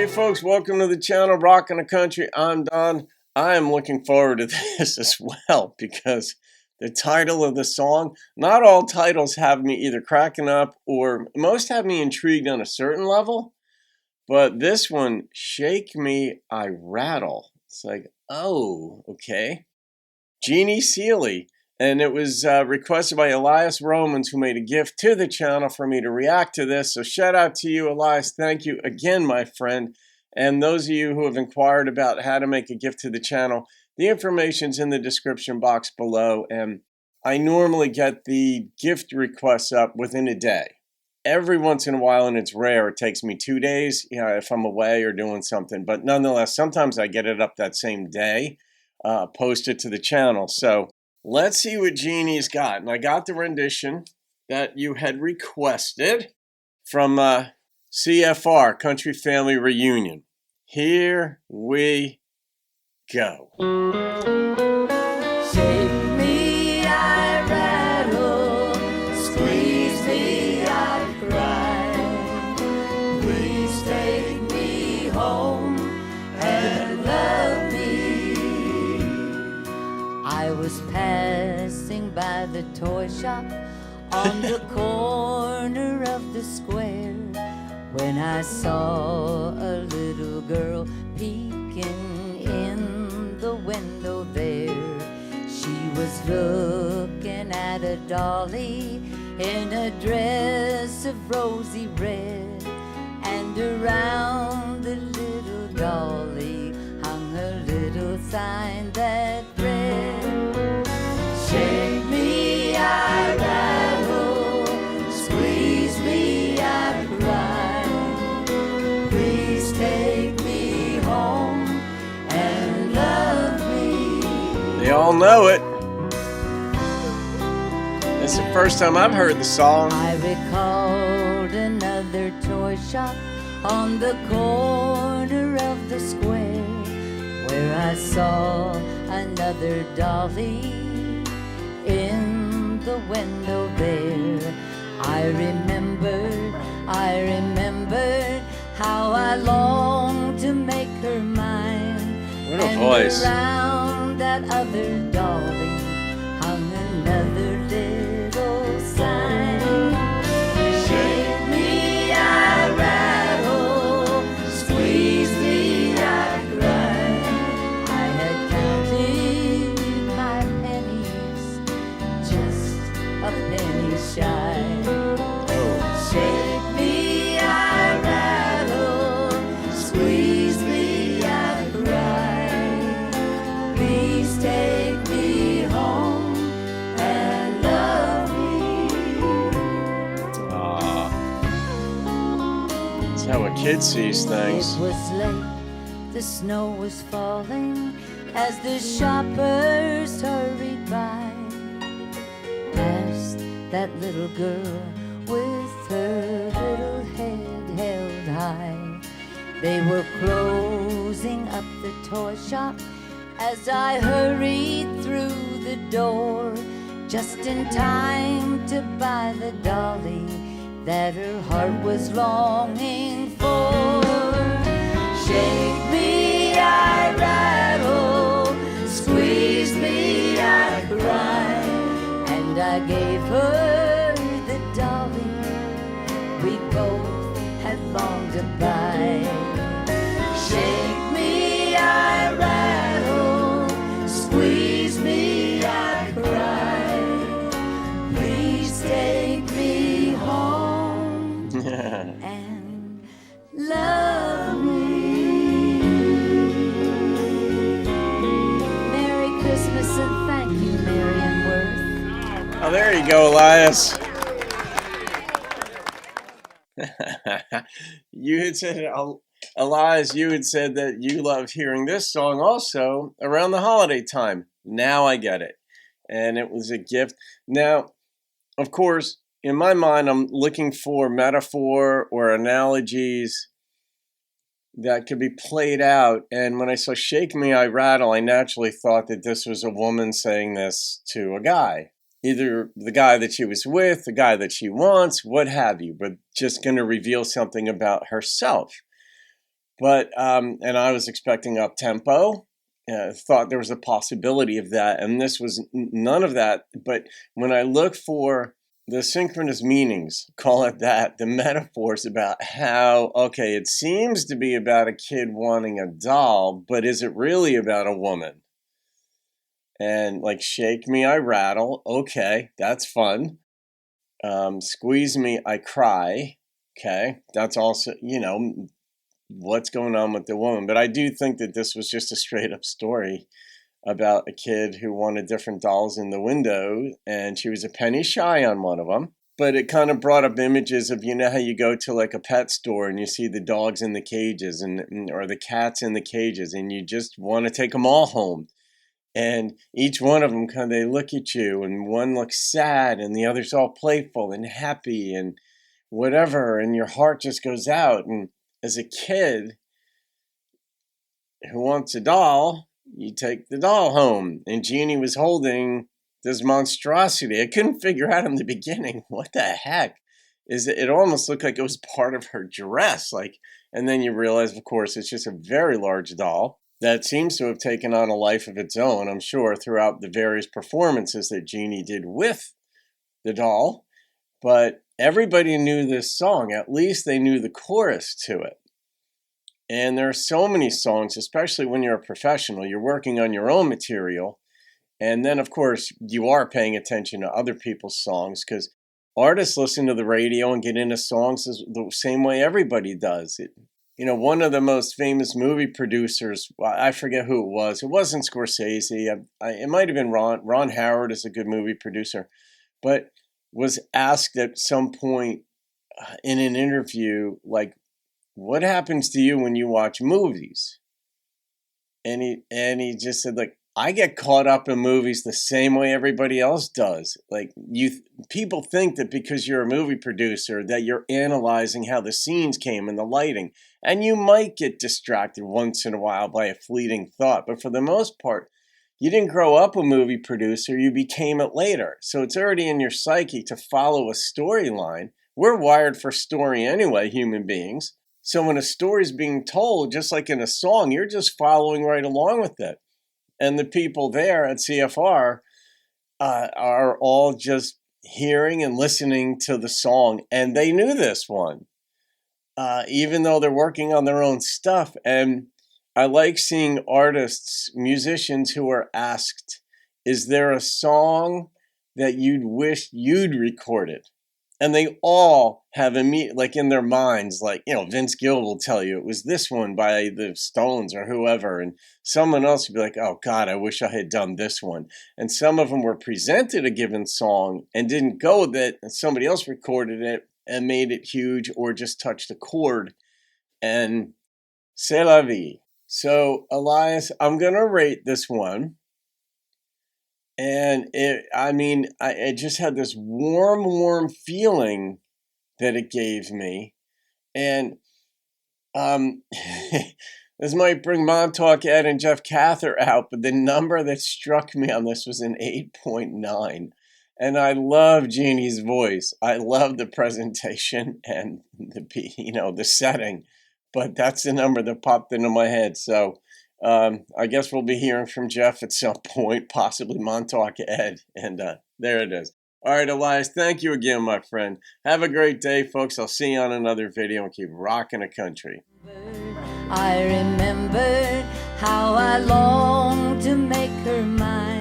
Hey folks, welcome to the channel, Rockin' the Country. I'm Don. I am looking forward to this as well because the title of the song, not all titles have me either cracking up or most have me intrigued on a certain level, but this one, Shake Me, I Rattle. It's like, oh, okay. Jeannie Seeley, and it was requested by Eliyahs Romans, who made a gift to the channel for me to react to this. So shout out to you, Eliyahs. Thank you again, my friend. And those of you who have inquired about how to make a gift to the channel, the information's in the description box below. And I normally get the gift requests up within a day. Every once in a while, and it's rare, it takes me 2 days, if I'm away or doing something. But nonetheless, sometimes I get it up that same day, post it to the channel. So let's see what Jeannie's got. And I got the rendition that you had requested from CFR, Country Family Reunion. Here we go. Shake me, I rattle. Squeeze me, I cry. Please take me home and love me. I was passing by the toy shop on the corner of the square when I saw a little girl peeking in the window there. She was looking at a dolly in a dress of rosy red, and around the little dolly hung a little sign that read, "Shake me, I rattle, squeeze me, I cry. Please take me home and love me." They all know it. It's the first time I've heard the song. I recalled another toy shop on the corner of the square where I saw another dolly in the window there. I remembered how I longed to make her mine. What a voice. Around that other dolly hung another little sign. Shake me, I rattle, squeeze me, I cry. I had counted my pennies, just a penny shy. Shake me, I rattle, squeeze me, I cry. Please take me home and love me. That's how a kid sees things. It was late, the snow was falling as the shoppers hurried by, past that little girl with her little head held high. They were closing up the toy shop as I hurried through the door, just in time to buy the dolly that her heart was longing for. Shake me, I rattle, squeeze me, I cry, and I gave her the dolly we both had longed to buy. Shake me, I rattle, squeeze me, I cry. Please take me home and love me. Merry Christmas and thank you, Marian Worth. Oh, there you go, Eliyahs. You had said, Eliyahs, you had said that you love hearing this song also around the holiday time. Now I get it. And it was a gift. Now, of course, in my mind, I'm looking for metaphor or analogies that could be played out. And when I saw Shake Me, I Rattle, I naturally thought that this was a woman saying this to a guy. Either the guy that she was with, the guy that she wants, what have you, but just going to reveal something about herself. But and I was expecting up tempo. Thought there was a possibility of that, and this was none of that. But when I look for the synchronous meanings, call it that, the metaphors about how, okay, it seems to be about a kid wanting a doll, but is it really about a woman? And like, shake me, I rattle. Okay, that's fun. Squeeze me, I cry. Okay, that's also, what's going on with the woman. But I do think that this was just a straight up story about a kid who wanted different dolls in the window, and she was a penny shy on one of them. But it kind of brought up images of, how you go to like a pet store and you see the dogs in the cages or the cats in the cages, and you just want to take them all home. And each one of them they look at you, and one looks sad and the other's all playful and happy and whatever, and your heart just goes out. And as a kid who wants a doll, you take the doll home. And Jeannie was holding this monstrosity. I couldn't figure out in the beginning what the heck is it. It almost looked like it was part of her dress. And then you realize, of course, it's just a very large doll that seems to have taken on a life of its own, I'm sure, throughout the various performances that Jeannie did with the doll. But everybody knew this song. At least they knew the chorus to it. And there are so many songs, especially when you're a professional, you're working on your own material. And then, of course, you are paying attention to other people's songs, because artists listen to the radio and get into songs the same way everybody does. One of the most famous movie producers, I forget who it was. It wasn't Scorsese. It might have been Ron. Ron Howard is a good movie producer, but was asked at some point in an interview, like, what happens to you when you watch movies? And he just said, like, I get caught up in movies the same way everybody else does. Like, people think that because you're a movie producer that you're analyzing how the scenes came and the lighting. And you might get distracted once in a while by a fleeting thought. But for the most part, you didn't grow up a movie producer, you became it later. So it's already in your psyche to follow a storyline. We're wired for story anyway, human beings. So when a story's being told, just like in a song, you're just following right along with it. And the people there at CFR are all just hearing and listening to the song. And they knew this one, even though they're working on their own stuff. And I like seeing artists, musicians who are asked, is there a song that you'd wish you'd recorded? And they all have in their minds, Vince Gill will tell you it was this one by the Stones or whoever. And someone else would be like, oh God, I wish I had done this one. And some of them were presented a given song and didn't go with it. And somebody else recorded it and made it huge, or just touched a chord. And c'est la vie. So Elias, I'm going to rate this one. And it just had this warm feeling that it gave me. And this might bring Montauk Ed and Jeff Cather out, but the number that struck me on this was an 8.9. And I love Jeannie's voice. I love the presentation and the setting. But that's the number that popped into my head. So I guess we'll be hearing from Jeff at some point, possibly Montauk Ed. And there it is. All right, Elias, thank you again, my friend. Have a great day, folks. I'll see you on another video, and keep rocking the country. I remember how I longed to make her mine.